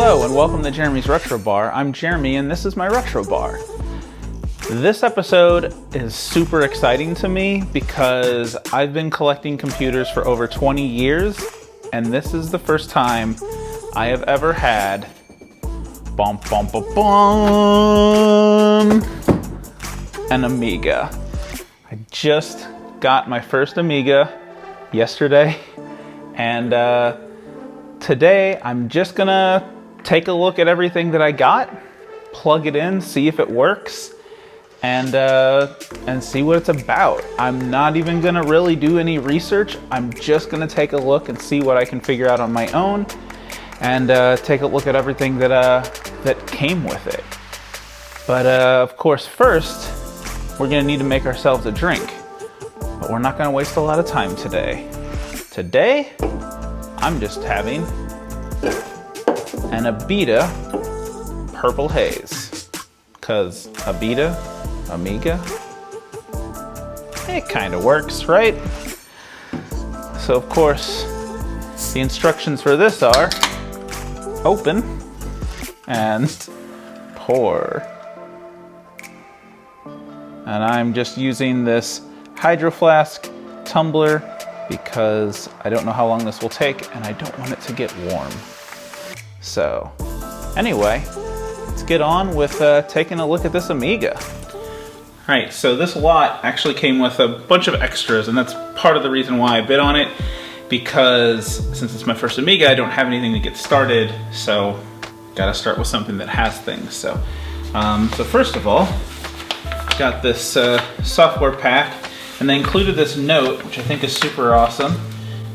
Hello and welcome to Jeremy's Retro Bar. I'm Jeremy and this is my Retro Bar. This episode is super exciting to me because I've been collecting computers for over 20 years and this is the first time I have ever had an Amiga. I just got my first Amiga yesterday and today I'm just gonna take a look at everything that I got, plug it in, see if it works, and see what it's about. I'm not even gonna really do any research. I'm just gonna take a look and see what I can figure out on my own, and take a look at everything that came with it. But of course, first we're gonna need to make ourselves a drink. But we're not gonna waste a lot of time today. Today, I'm just having an Amiga Purple Haze. Cause Amiga, it kinda works, right? So of course, the instructions for this are open and pour. And I'm just using this Hydro Flask tumbler because I don't know how long this will take and I don't want it to get warm. So anyway, let's get on with taking a look at this Amiga. Alright, so this lot actually came with a bunch of extras and that's part of the reason why I bid on it, because since it's my first Amiga I don't have anything to get started, so gotta start with something that has things. So first of all, got this software pack. And they included this note, which I think is super awesome.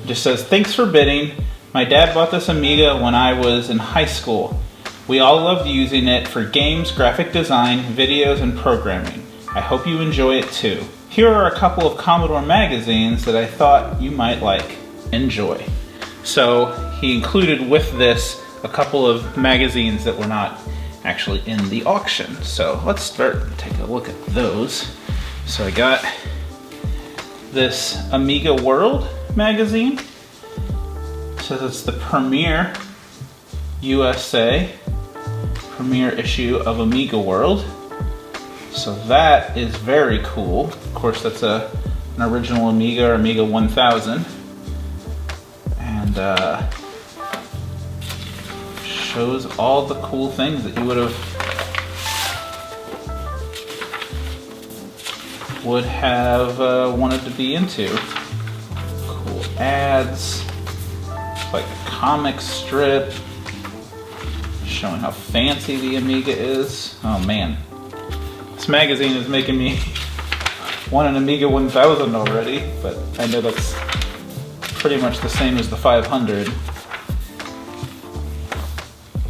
It just says, "Thanks for bidding. My dad bought this Amiga when I was in high school. We all loved using it for games, graphic design, videos, and programming. I hope you enjoy it too. Here are a couple of Commodore magazines that I thought you might like. Enjoy." So he included with this a couple of magazines that were not actually in the auction. So let's start and take a look at those. So I got this Amiga World magazine. It says it's the premier USA premiere issue of Amiga World. So that is very cool. Of course, that's an original Amiga or Amiga 1000. And shows all the cool things that you would have wanted to be into. Cool ads, like a comic strip, showing how fancy the Amiga is. Oh man, this magazine is making me want an Amiga 1000 already, but I know that's pretty much the same as the 500.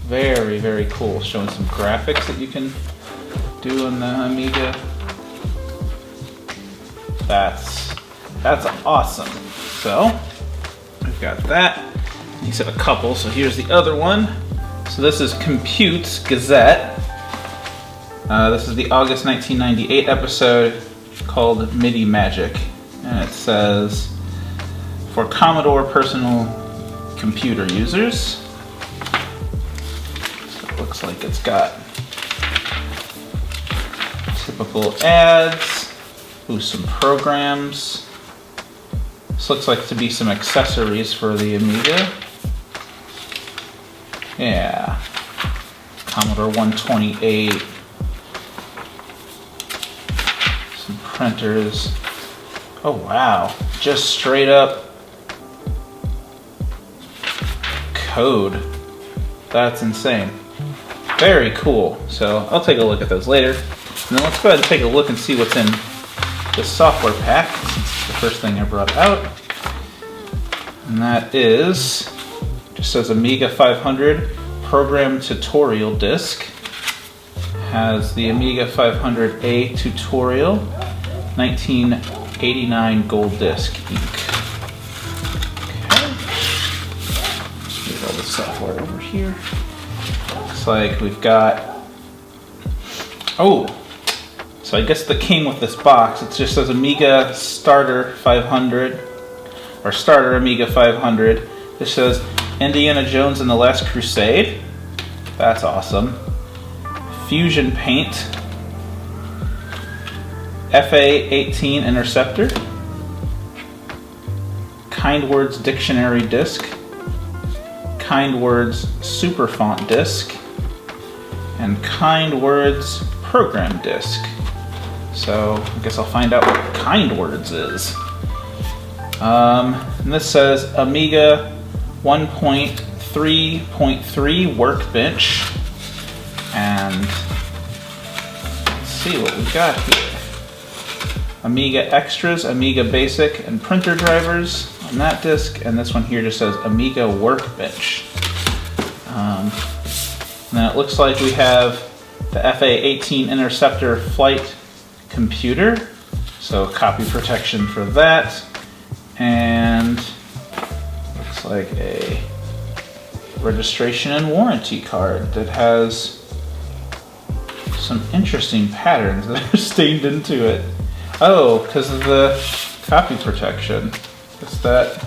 Very, very cool, showing some graphics that you can do on the Amiga. That's awesome. So we've got that. He said a couple, so here's the other one. So this is Compute's Gazette. This is the August 1998 episode called MIDI Magic. And it says, "For Commodore personal computer users." So it looks like it's got typical ads. Ooh, some programs. This looks like to be some accessories for the Amiga. Yeah. Commodore 128. Some printers. Oh wow. Just straight up code. That's insane. Very cool. So I'll take a look at those later. And then let's go ahead and take a look and see what's in the software pack, since it's the first thing I brought out. And that is, just says Amiga 500 program tutorial disc. Has the Amiga 500A tutorial, 1989 gold disc ink. Okay. Get all the software over here. Looks like we've got, so I guess that came with this box. It just says Amiga Starter 500, or Starter Amiga 500. It says Indiana Jones and the Last Crusade. That's awesome. Fusion Paint. FA18 Interceptor. Kind Words Dictionary Disc. Kind Words Super Font Disc. And Kind Words Program Disc. So I guess I'll find out what Kind Words is. And this says Amiga 1.3.3 Workbench. And let's see what we got here. Amiga Extras, Amiga Basic, and printer drivers on that disc. And this one here just says Amiga Workbench. Now it looks like we have the FA18 Interceptor flight computer, so copy protection for that, and looks like a registration and warranty card that has some interesting patterns that are stained into it. Oh, because of the copy protection. It's that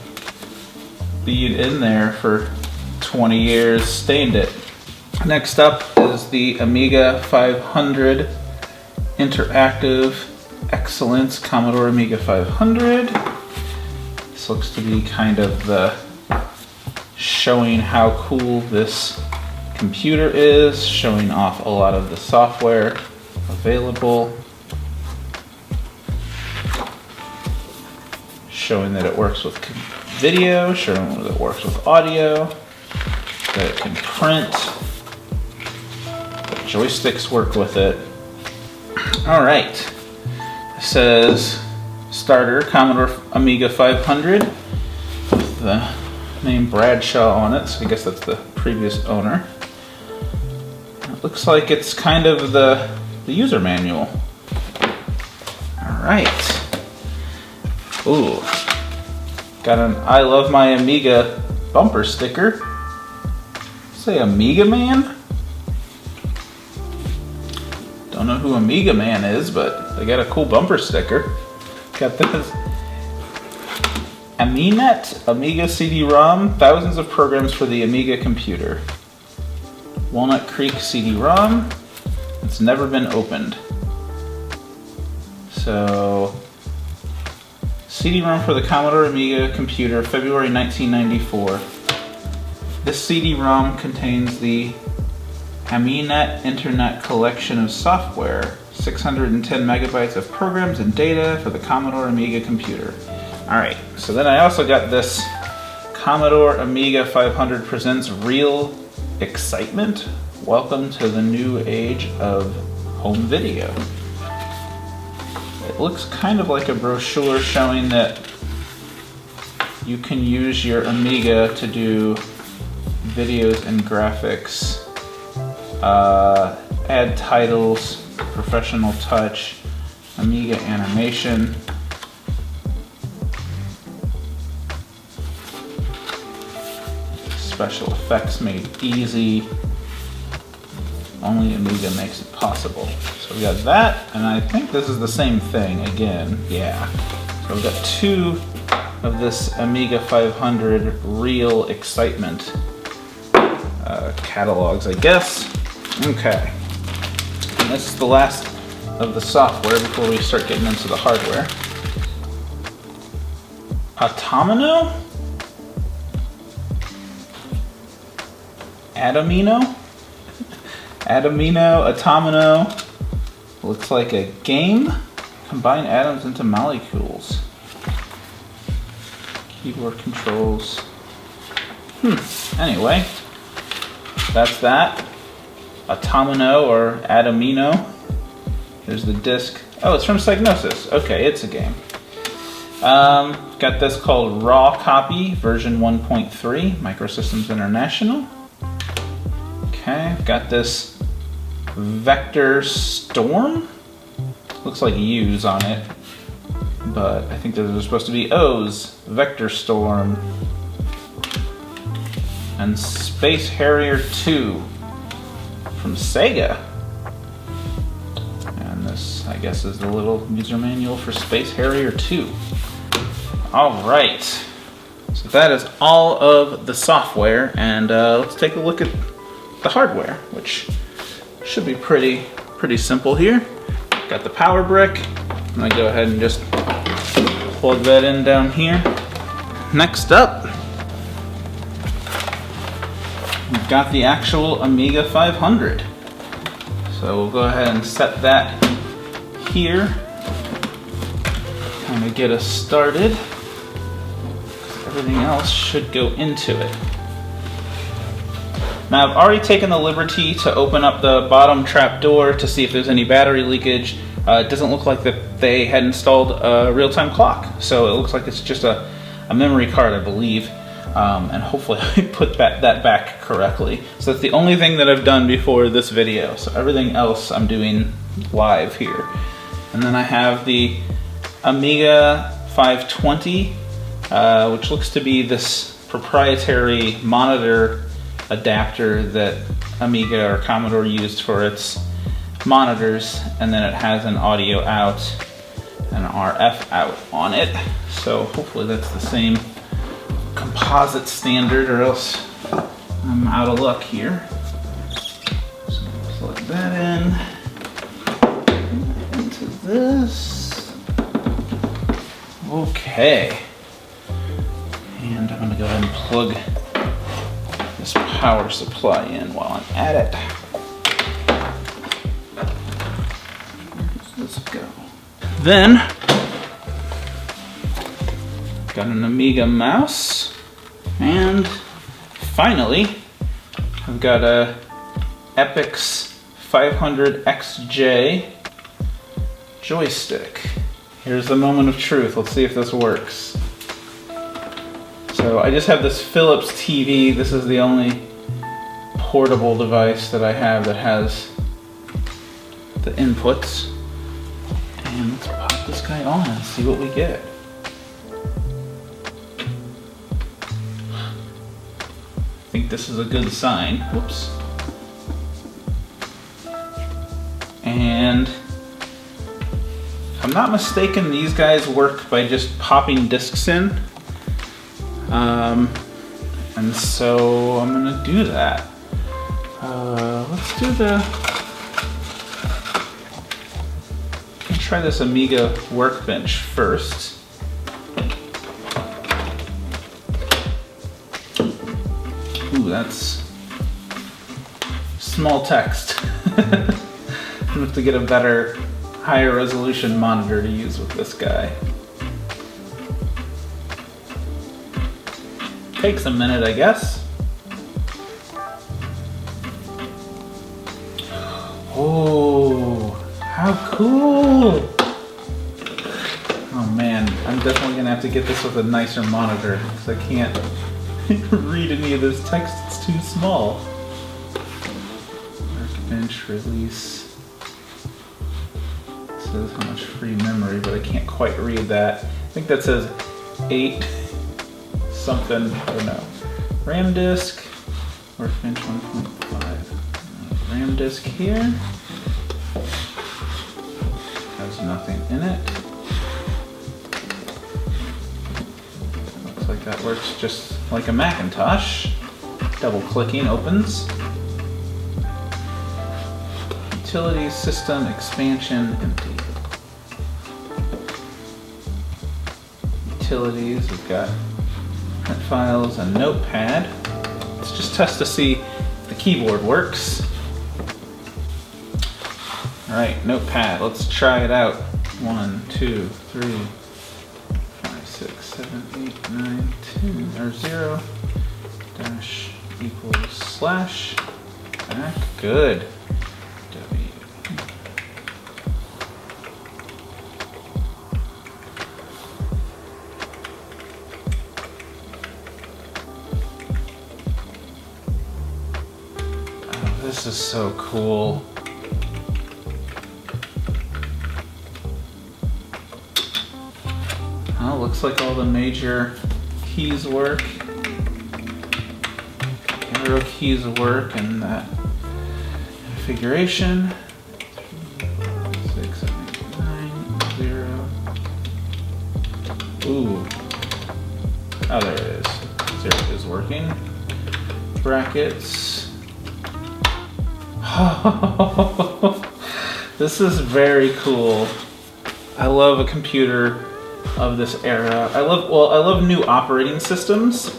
bead in there for 20 years stained it. Next up is the Amiga 500 Interactive Excellence Commodore Amiga 500. This looks to be kind of the showing how cool this computer is, showing off a lot of the software available, showing that it works with video, showing that it works with audio, that it can print, that joysticks work with it. All right, it says starter Commodore Amiga 500 with the name Bradshaw on it, so I guess that's the previous owner. It looks like it's kind of the user manual. All right. Ooh, got an I Love My Amiga bumper sticker. Say Amiga Man? Don't know who Amiga Man is, but they got a cool bumper sticker. Got this. Aminet, Amiga Cd-Rom, thousands of programs for the Amiga computer. Walnut Creek Cd-Rom, it's never been opened. So, CD-ROM for the Commodore Amiga computer, February 1994. This CD-ROM contains the Aminet Internet Collection of Software, 610 megabytes of programs and data for the Commodore Amiga computer. Alright, so then I also got this Commodore Amiga 500 presents Real Excitement. Welcome to the new age of home video. It looks kind of like a brochure showing that you can use your Amiga to do videos and graphics, add titles, professional touch, Amiga animation. Special effects made easy. Only Amiga makes it possible. So we got that, and I think this is the same thing again. Yeah. So we've got two of this Amiga 500 Real Excitement catalogs, I guess. Okay. And this is the last of the software before we start getting into the hardware. Atomino? Atomino? Atomino. Looks like a game. Combine atoms into molecules. Keyboard controls. Anyway, that's that. Atomino or Atomino. Here's the disc. Oh, it's from Psygnosis. Okay, it's a game. Got this called Raw Copy, version 1.3, Microsystems International. Okay, I've got this Vector Storm. Looks like U's on it, but I think those are supposed to be O's. Vector Storm. And Space Harrier 2 from Sega. And this, I guess, is the little user manual for Space Harrier 2. Alright, so that is all of the software, and let's take a look at the hardware, which should be pretty simple here. Got the power brick. I'm gonna go ahead and just plug that in down here. Next up, we've got the actual Amiga 500. So we'll go ahead and set that here. Kind of get us started. Everything else should go into it. Now I've already taken the liberty to open up the bottom trap door to see if there's any battery leakage. It doesn't look like that they had installed a real-time clock, so it looks like it's just a memory card, I believe. And hopefully I put that back correctly. So that's the only thing that I've done before this video. So everything else I'm doing live here. And then I have the Amiga 520, which looks to be this proprietary monitor adapter that Amiga or Commodore used for its monitors, and then it has an audio out and an RF out on it. So hopefully that's the same composite standard, or else I'm out of luck here. So plug that in into this. Okay. And I'm gonna go ahead and plug this power supply in while I'm at it. Where does this go? Then, got an Amiga mouse, and finally, I've got a Epix 500XJ joystick. Here's the moment of truth. Let's see if this works. So I just have this Philips TV. This is the only portable device that I have that has the inputs. And let's pop this guy on and see what we get. I think this is a good sign. Whoops. And if I'm not mistaken, these guys work by just popping discs in. And so I'm gonna do that. Let's do let's try this Amiga workbench first. Ooh, that's small text. I'm gonna have to get a better, higher resolution monitor to use with this guy. Takes a minute, I guess. Oh, how cool! Oh man, I'm definitely gonna have to get this with a nicer monitor because I can't read any of this text, it's too small. Workbench release. It says how much free memory, but I can't quite read that. I think that says 8 something, I don't know. RAM disk, Workbench 1.5. RAM disk here. Has nothing in it. Looks like that works just like a Macintosh. Double clicking opens. Utilities, system, expansion, empty. Utilities, we've got print files and notepad. Let's just test to see if the keyboard works. Alright, notepad, let's try it out. 1, 2, 3, 5, 6, 7, 8, 9, 10, or 0, dash equals slash, back, good. W. Oh, this is so cool. Oh, looks like all the major keys work. Arrow keys work, and that configuration. 6, 7, 8, 9, 0. Ooh. Oh, there it is. 0 is working. Brackets. This is very cool. I love a computer of this era. I love new operating systems.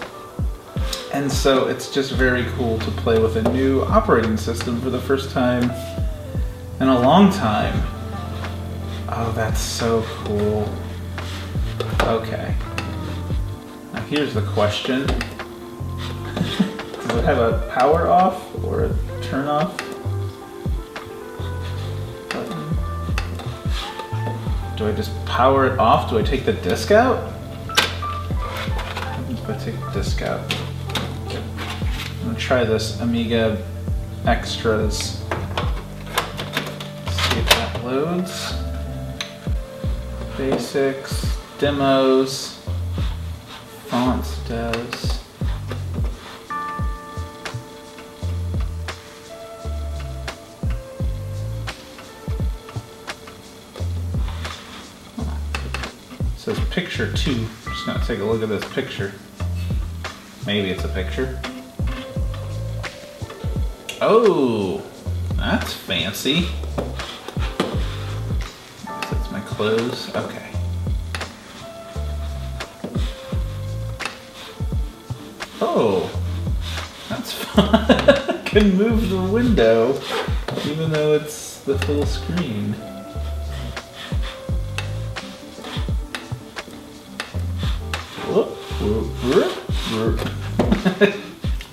And so it's just very cool to play with a new operating system for the first time in a long time. Oh, that's so cool. Okay. Now here's the question. Does it have a power off or a turn off button? Do I just power it off? Do I take the disc out? What happens if I take the disc out? I'm gonna try this Amiga Extras. See if that loads. Basics, demos, fonts does. It says picture 2. I'm just gonna take a look at this picture. Maybe it's a picture. Oh, that's fancy. That's my clothes. Okay. Oh, that's fun. I can move the window even though it's the full screen.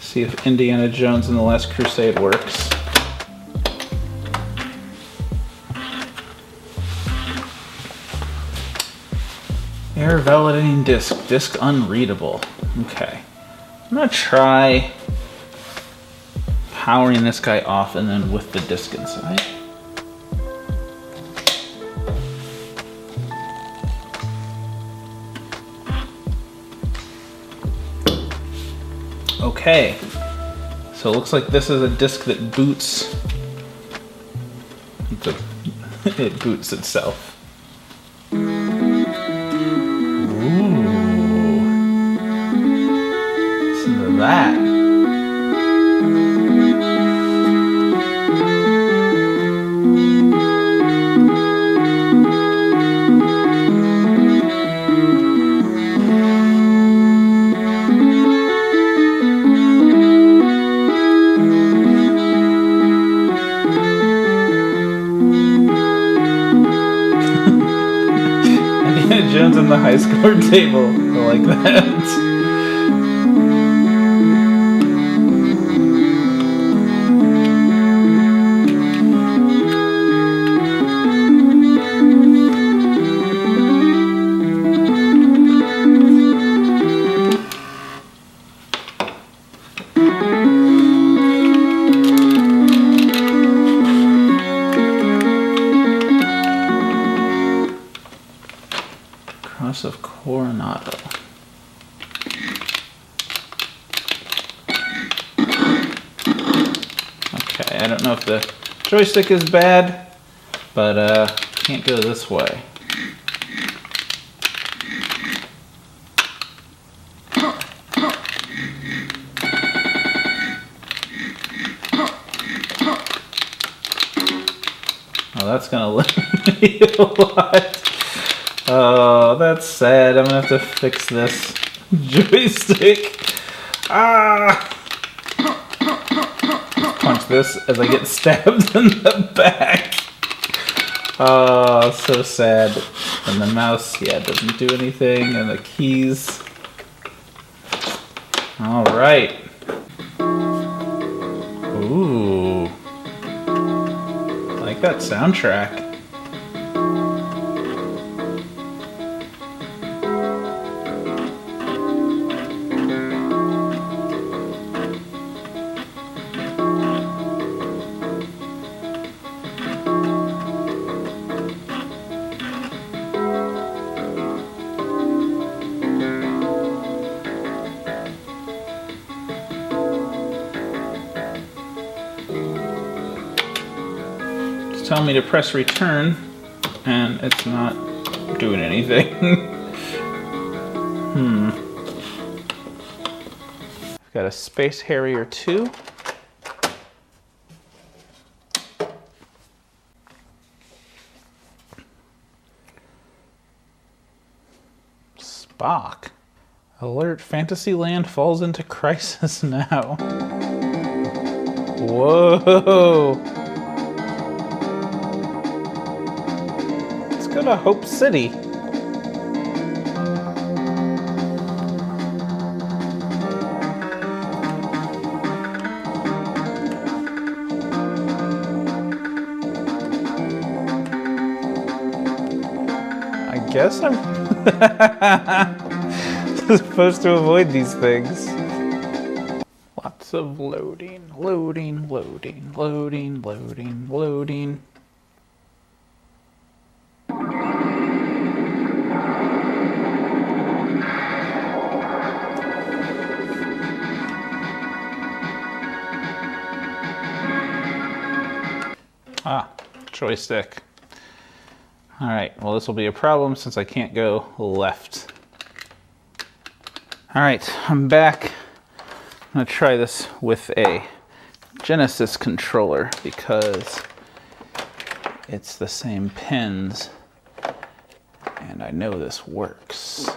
See if Indiana Jones and the Last Crusade works. Error validating disk. Disk unreadable. Okay. I'm gonna try powering this guy off and then with the disk inside. Okay, so it looks like this is a disk that boots. It boots itself. Ooh. Listen to that. Jones on the high score table. I like that. Cross of Coronado. Okay, I don't know if the joystick is bad, but can't go this way. Oh, that's gonna limit me a lot. Oh, that's sad. I'm gonna have to fix this joystick. Ah! Punch this as I get stabbed in the back. Oh, so sad. And the mouse, yeah, doesn't do anything. And the keys. All right. Ooh. I like that soundtrack. Tell me to press return, and it's not doing anything. I've got a Space Harrier 2. Bach. Alert, Fantasyland falls into crisis now. Whoa! Let's go to Hope City. I guess I'm supposed to avoid these things. Lots of loading, loading, loading, loading, loading, loading. Ah, joystick. All right, well, this will be a problem since I can't go left. All right, I'm back. I'm gonna try this with a Genesis controller because it's the same pins and I know this works.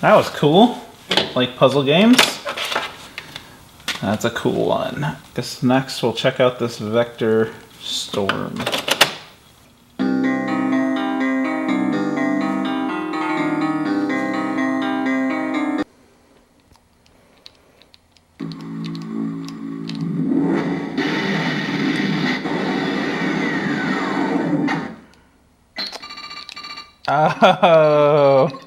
That was cool. Like puzzle games? That's a cool one. Guess next we'll check out this Vector Storm. Oh.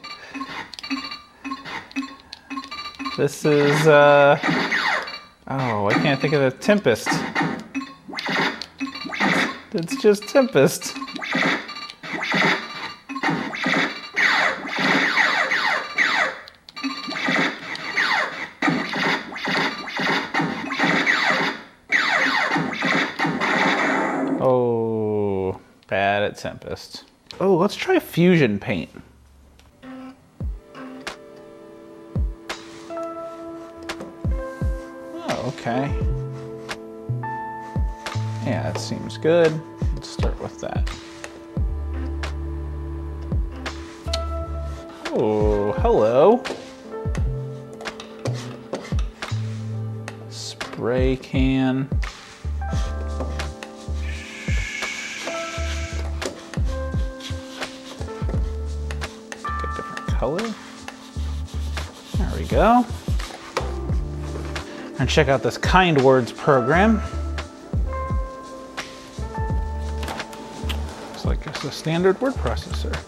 This is, oh, I can't think of the Tempest. It's just Tempest. Oh, bad at Tempest. Oh, let's try Fusion Paint. Okay. Yeah, that seems good. Let's start with that. Oh, hello. Spray can. Pick a different color. There we go. And check out this Kind Words program. Looks like it's a standard word processor.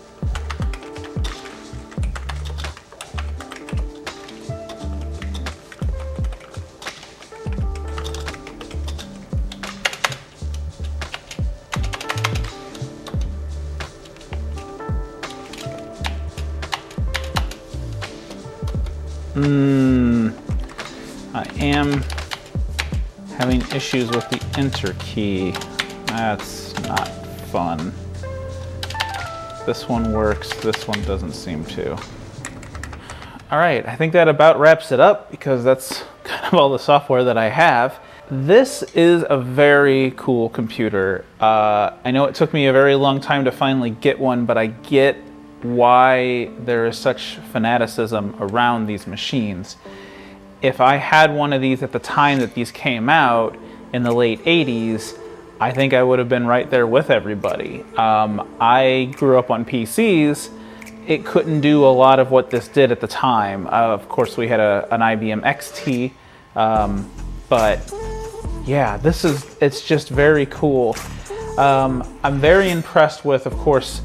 I am having issues with the enter key. That's not fun. This one works, this one doesn't seem to. All right, I think that about wraps it up because that's kind of all the software that I have. This is a very cool computer. I know it took me a very long time to finally get one, but I get why there is such fanaticism around these machines. If I had one of these at the time that these came out in the late 80s, I think I would have been right there with everybody. I grew up on PCs. It couldn't do a lot of what this did at the time. Of course, we had an IBM XT, but yeah, it's just very cool. I'm very impressed with, of course,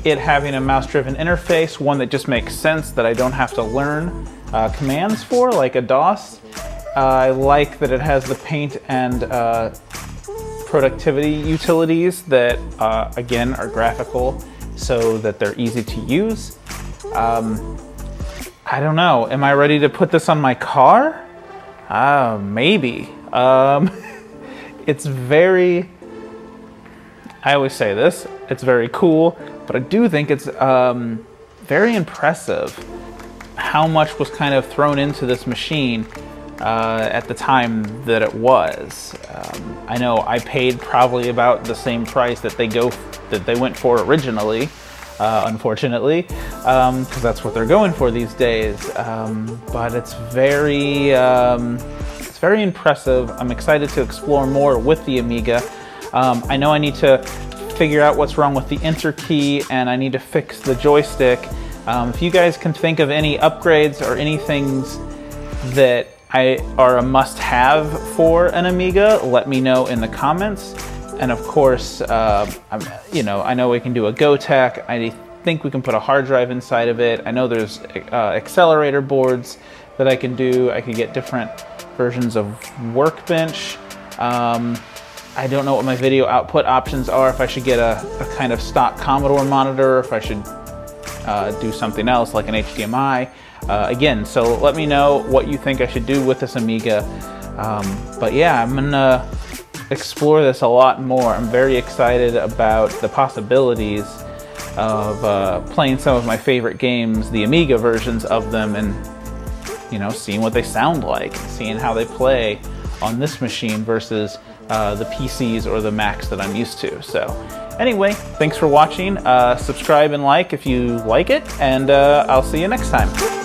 it having a mouse-driven interface, one that just makes sense, that I don't have to learn commands for, like a DOS. I like that it has the paint and productivity utilities that, again, are graphical so that they're easy to use. I don't know, am I ready to put this on my car? Maybe. It's very, I always say this, it's very cool, but I do think it's very impressive how much was kind of thrown into this machine at the time that it was. I know I paid probably about the same price that they went for originally, unfortunately, because that's what they're going for these days. But it's very impressive. I'm excited to explore more with the Amiga. I know I need to figure out what's wrong with the enter key, and I need to fix the joystick. If you guys can think of any upgrades or any things that are a must-have for an Amiga, let me know in the comments. And of course, I know we can do a GoTech. I think we can put a hard drive inside of it. I know there's accelerator boards that I can do. I could get different versions of Workbench. I don't know what my video output options are, if I should get a kind of stock Commodore monitor, or if I should do something else like an HDMI. Again, so let me know what you think I should do with this Amiga. But yeah, I'm gonna explore this a lot more. I'm very excited about the possibilities of playing some of my favorite games, the Amiga versions of them, and seeing what they sound like, and seeing how they play on this machine versus the PCs or the Macs that I'm used to. So anyway, thanks for watching. Subscribe and like if you like it, and I'll see you next time.